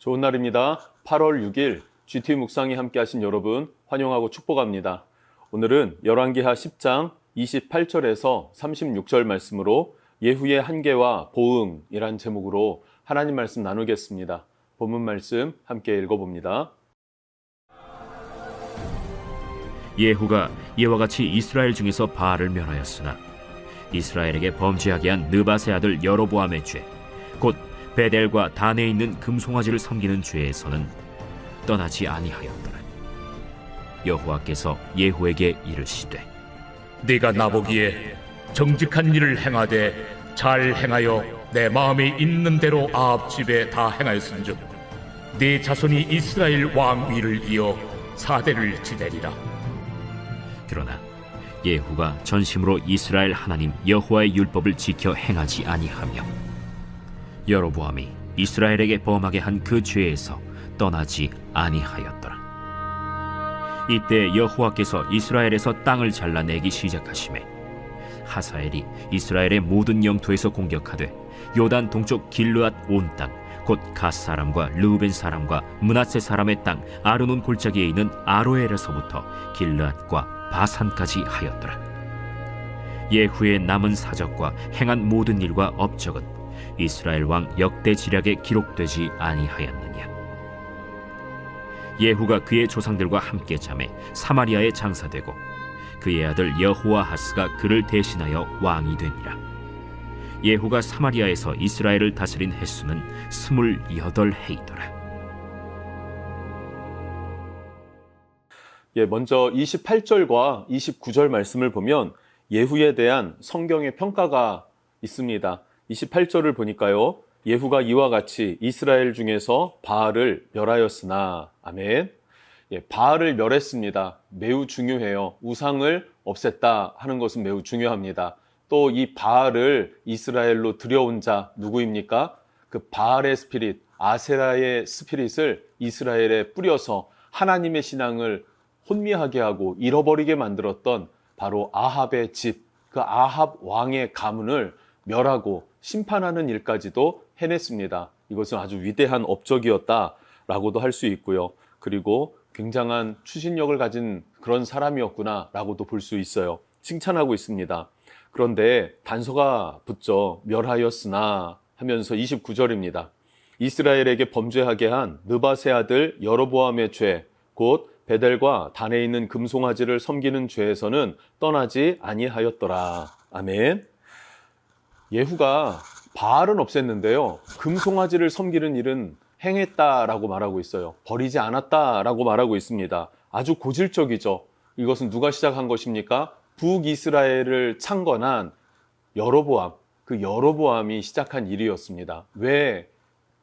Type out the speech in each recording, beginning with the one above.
좋은 날입니다. 8월 6일 GT 묵상에 함께 하신 여러분 환영하고 축복합니다. 오늘은 열왕기하 10장 28절에서 36절 말씀으로 예후의 한계와 보응이란 제목으로 하나님 말씀 나누겠습니다. 본문 말씀 함께 읽어봅니다. 예후가 이와 같이 이스라엘 중에서 바알을 멸하였으나 이스라엘에게 범죄하게 한 느밧의 아들 여로보암의 죄, 곧 베델과 단에 있는 금송아지를 섬기는 죄에서는 떠나지 아니하였더라. 여호와께서 예후에게 이르시되 네가 나보기에 정직한 일을 행하되 잘 행하여 내 마음에 있는 대로 아합 집에 다 행하였은즉 네 자손이 이스라엘 왕 위를 이어 사대를 지내리라. 그러나 예후가 전심으로 이스라엘 하나님 여호와의 율법을 지켜 행하지 아니하며 여로보암이 이스라엘에게 범하게 한 그 죄에서 떠나지 아니하였더라. 이때 여호와께서 이스라엘에서 땅을 잘라내기 시작하시매 하사엘이 이스라엘의 모든 영토에서 공격하되 요단 동쪽 길르앗 온 땅, 곧 갓 사람과 르우벤 사람과 므낫세 사람의 땅 아르논 골짜기에 있는 아로엘에서부터 길르앗과 바산까지 하였더라. 예후의 남은 사적과 행한 모든 일과 업적은 이스라엘 왕 역대 지략에 기록되지 아니하였느냐. 예후가 그의 조상들과 함께 잠에 사마리아에 장사되고 그의 아들 여호아하스가 그를 대신하여 왕이 되니라. 예후가 사마리아에서 이스라엘을 다스린 횟수는 28해이더라. 먼저 28절과 29절 말씀을 보면 예후에 대한 성경의 평가가 있습니다. 28절을 보니까요, 예후가 이와 같이 이스라엘 중에서 바알을 멸하였으나, 아멘. 바알을 멸했습니다. 매우 중요해요. 우상을 없앴다 하는 것은 매우 중요합니다. 또 이 바알을 이스라엘로 들여온 자 누구입니까? 그 바알의 스피릿, 아세라의 스피릿을 이스라엘에 뿌려서 하나님의 신앙을 혼미하게 하고 잃어버리게 만들었던 바로 아합의 집, 그 아합 왕의 가문을 멸하고 심판하는 일까지도 해냈습니다. 이것은 아주 위대한 업적이었다라고도 할 수 있고요. 그리고 굉장한 추진력을 가진 그런 사람이었구나라고도 볼 수 있어요. 칭찬하고 있습니다. 그런데 단서가 붙죠. 멸하였으나 하면서 29절입니다. 이스라엘에게 범죄하게 한 느밧의 아들 여로보암의 죄, 곧 베델과 단에 있는 금송아지를 섬기는 죄에서는 떠나지 아니하였더라. 아멘. 예후가 바알은 없앴는데요, 금송아지를 섬기는 일은 행했다라고 말하고 있어요. 버리지 않았다라고 말하고 있습니다. 아주 고질적이죠. 이것은 누가 시작한 것입니까? 북이스라엘을 창건한 여로보암, 그 여로보암이 시작한 일이었습니다. 왜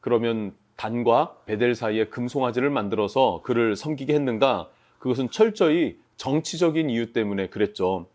그러면 단과 베델 사이에 금송아지를 만들어서 그를 섬기게 했는가? 그것은 철저히 정치적인 이유 때문에 그랬죠.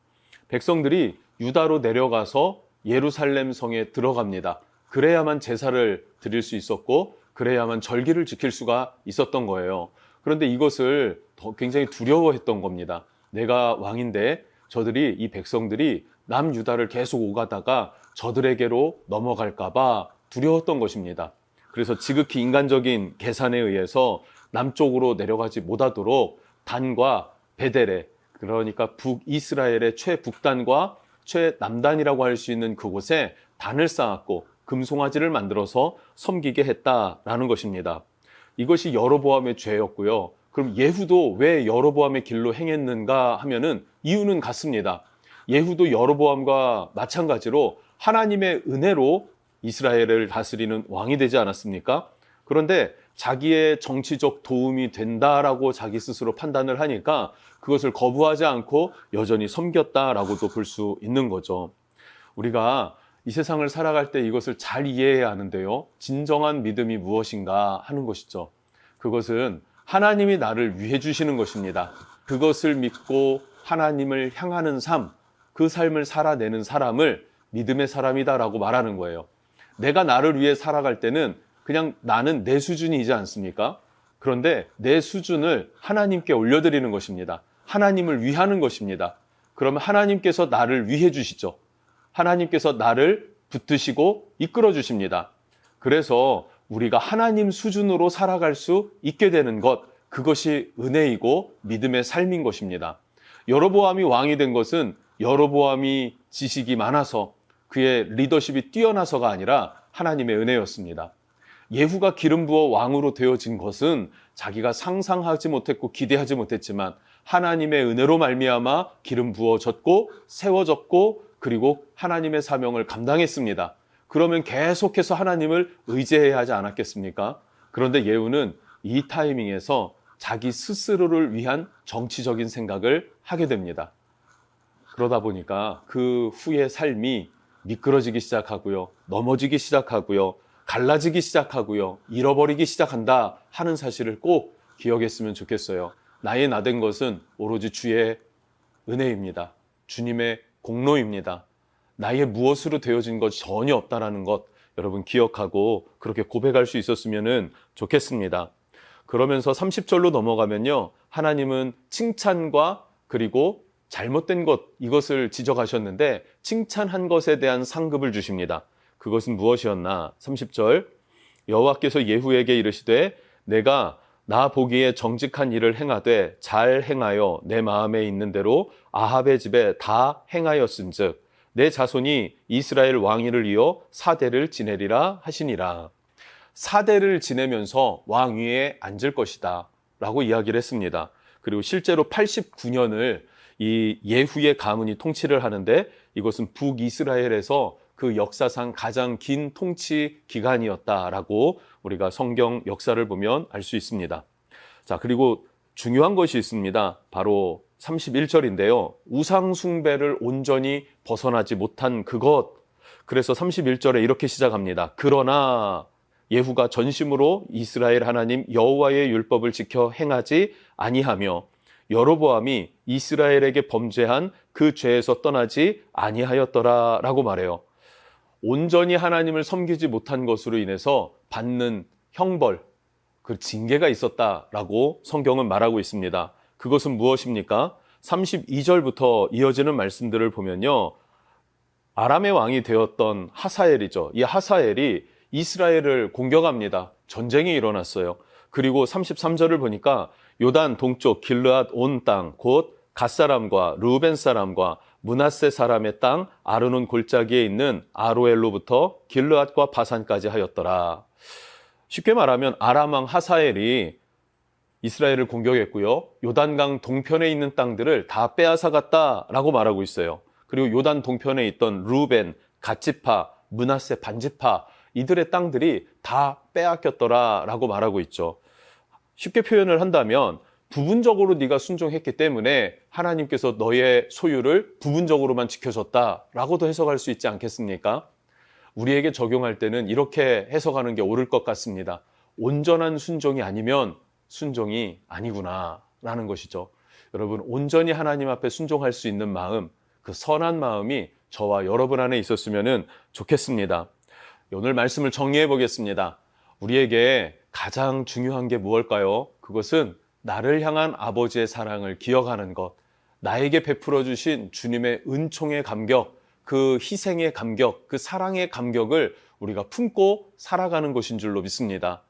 백성들이 유다로 내려가서 예루살렘 성에 들어갑니다. 그래야만 제사를 드릴 수 있었고 그래야만 절기를 지킬 수가 있었던 거예요. 그런데 이것을 굉장히 두려워했던 겁니다. 내가 왕인데 저들이, 이 백성들이 남유다를 계속 오가다가 저들에게로 넘어갈까 봐 두려웠던 것입니다. 그래서 지극히 인간적인 계산에 의해서 남쪽으로 내려가지 못하도록 단과 베델에, 그러니까 북이스라엘의 최북단과 최남단이라고 할 수 있는 그곳에 단을 쌓았고 금송아지를 만들어서 섬기게 했다라는 것입니다. 이것이 여로보암의 죄였고요. 그럼 예후도 왜 여로보암의 길로 행했는가 하면은 이유는 같습니다. 예후도 여로보암과 마찬가지로 하나님의 은혜로 이스라엘을 다스리는 왕이 되지 않았습니까? 그런데 자기의 정치적 도움이 된다라고 자기 스스로 판단을 하니까 그것을 거부하지 않고 여전히 섬겼다라고도 볼 수 있는 거죠. 우리가 이 세상을 살아갈 때 이것을 잘 이해해야 하는데요, 진정한 믿음이 무엇인가 하는 것이죠. 그것은 하나님이 나를 위해 주시는 것입니다. 그것을 믿고 하나님을 향하는 삶, 그 삶을 살아내는 사람을 믿음의 사람이다라고 말하는 거예요. 내가 나를 위해 살아갈 때는 그냥 나는 내 수준이지 않습니까? 그런데 내 수준을 하나님께 올려드리는 것입니다. 하나님을 위하는 것입니다. 그러면 하나님께서 나를 위해 주시죠. 하나님께서 나를 붙드시고 이끌어 주십니다. 그래서 우리가 하나님 수준으로 살아갈 수 있게 되는 것, 그것이 은혜이고 믿음의 삶인 것입니다. 여로보암이 왕이 된 것은 여로보암이 지식이 많아서 그의 리더십이 뛰어나서가 아니라 하나님의 은혜였습니다. 예후가 기름 부어 왕으로 되어진 것은 자기가 상상하지 못했고 기대하지 못했지만 하나님의 은혜로 말미암아 기름 부어졌고 세워졌고 그리고 하나님의 사명을 감당했습니다. 그러면 계속해서 하나님을 의지해야 하지 않았겠습니까? 그런데 예후는 이 타이밍에서 자기 스스로를 위한 정치적인 생각을 하게 됩니다. 그러다 보니까 그 후의 삶이 미끄러지기 시작하고요. 넘어지기 시작하고요. 갈라지기 시작하고요. 잃어버리기 시작한다 하는 사실을 꼭 기억했으면 좋겠어요. 나의 나된 것은 오로지 주의 은혜입니다. 주님의 공로입니다. 나의 무엇으로 되어진 것 전혀 없다라는 것 여러분 기억하고 그렇게 고백할 수 있었으면 좋겠습니다. 그러면서 30절로 넘어가면요. 하나님은 칭찬과 그리고 잘못된 것 이것을 지적하셨는데 칭찬한 것에 대한 상급을 주십니다. 그것은 무엇이었나? 30절 여호와께서 예후에게 이르시되 내가 나 보기에 정직한 일을 행하되 잘 행하여 내 마음에 있는 대로 아합의 집에 다 행하였은즉 내 자손이 이스라엘 왕위를 이어 4대를 지내리라 하시니라. 4대를 지내면서 왕위에 앉을 것이다 라고 이야기를 했습니다. 그리고 실제로 89년을 이 예후의 가문이 통치를 하는데 이것은 북이스라엘에서 그 역사상 가장 긴 통치 기간이었다라고 우리가 성경 역사를 보면 알 수 있습니다. 자, 그리고 중요한 것이 있습니다. 바로 31절인데요. 우상 숭배를 온전히 벗어나지 못한 그것. 그래서 31절에 이렇게 시작합니다. 그러나 예후가 전심으로 이스라엘 하나님 여호와의 율법을 지켜 행하지 아니하며 여로보암이 이스라엘에게 범죄한 그 죄에서 떠나지 아니하였더라라고 말해요. 온전히 하나님을 섬기지 못한 것으로 인해서 받는 형벌, 그 징계가 있었다라고 성경은 말하고 있습니다. 그것은 무엇입니까? 32절부터 이어지는 말씀들을 보면요. 아람의 왕이 되었던 하사엘이죠. 이 하사엘이 이스라엘을 공격합니다. 전쟁이 일어났어요. 그리고 33절을 보니까 요단 동쪽 길르앗 온 땅, 곧 갓사람과 르우벤 사람과 므낫세 사람의 땅 아르논 골짜기에 있는 아로엘로부터 길르앗과 바산까지 하였더라. 쉽게 말하면 아람 왕 하사엘이 이스라엘을 공격했고요. 요단강 동편에 있는 땅들을 다 빼앗아갔다라고 말하고 있어요. 그리고 요단 동편에 있던 르우벤, 갓지파, 므낫세 반지파 이들의 땅들이 다 빼앗겼더라라고 말하고 있죠. 쉽게 표현을 한다면 부분적으로 네가 순종했기 때문에 하나님께서 너의 소유를 부분적으로만 지켜줬다라고도 해석할 수 있지 않겠습니까? 우리에게 적용할 때는 이렇게 해석하는 게 옳을 것 같습니다. 온전한 순종이 아니면 순종이 아니구나 라는 것이죠. 여러분, 온전히 하나님 앞에 순종할 수 있는 마음, 그 선한 마음이 저와 여러분 안에 있었으면 좋겠습니다. 오늘 말씀을 정리해 보겠습니다. 우리에게 가장 중요한 게 무엇일까요? 그것은 나를 향한 아버지의 사랑을 기억하는 것, 나에게 베풀어 주신 주님의 은총의 감격, 그 희생의 감격, 그 사랑의 감격을 우리가 품고 살아가는 것인 줄로 믿습니다.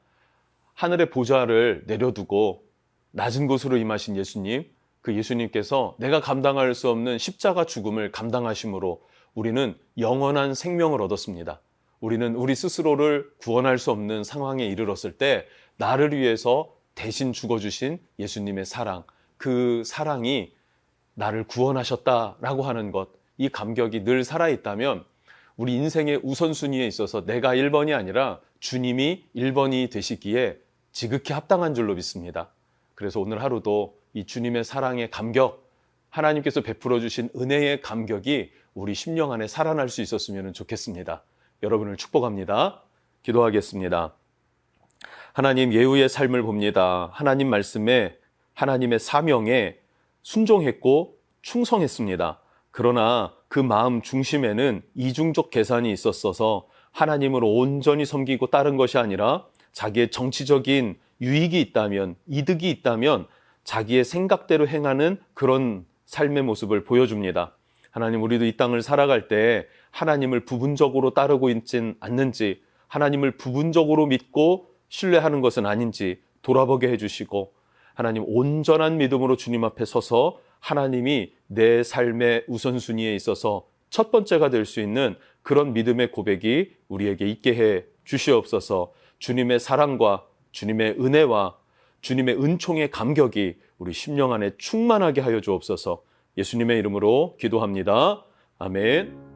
하늘의 보좌를 내려두고 낮은 곳으로 임하신 예수님, 그 예수님께서 내가 감당할 수 없는 십자가 죽음을 감당하심으로 우리는 영원한 생명을 얻었습니다. 우리는 우리 스스로를 구원할 수 없는 상황에 이르렀을 때 나를 위해서 대신 죽어주신 예수님의 사랑, 그 사랑이 나를 구원하셨다라고 하는 것, 이 감격이 늘 살아있다면 우리 인생의 우선순위에 있어서 내가 1번이 아니라 주님이 1번이 되시기에 지극히 합당한 줄로 믿습니다. 그래서 오늘 하루도 이 주님의 사랑의 감격, 하나님께서 베풀어 주신 은혜의 감격이 우리 심령 안에 살아날 수 있었으면 좋겠습니다. 여러분을 축복합니다. 기도하겠습니다. 하나님, 예후의 삶을 봅니다. 하나님 말씀에, 하나님의 사명에 순종했고 충성했습니다. 그러나 그 마음 중심에는 이중적 계산이 있었어서 하나님을 온전히 섬기고 따른 것이 아니라 자기의 정치적인 유익이 있다면, 이득이 있다면 자기의 생각대로 행하는 그런 삶의 모습을 보여줍니다. 하나님, 우리도 이 땅을 살아갈 때 하나님을 부분적으로 따르고 있진 않는지, 하나님을 부분적으로 믿고 신뢰하는 것은 아닌지 돌아보게 해주시고, 하나님 온전한 믿음으로 주님 앞에 서서 하나님이 내 삶의 우선순위에 있어서 첫 번째가 될 수 있는 그런 믿음의 고백이 우리에게 있게 해 주시옵소서. 주님의 사랑과 주님의 은혜와 주님의 은총의 감격이 우리 심령 안에 충만하게 하여 주옵소서. 예수님의 이름으로 기도합니다. 아멘.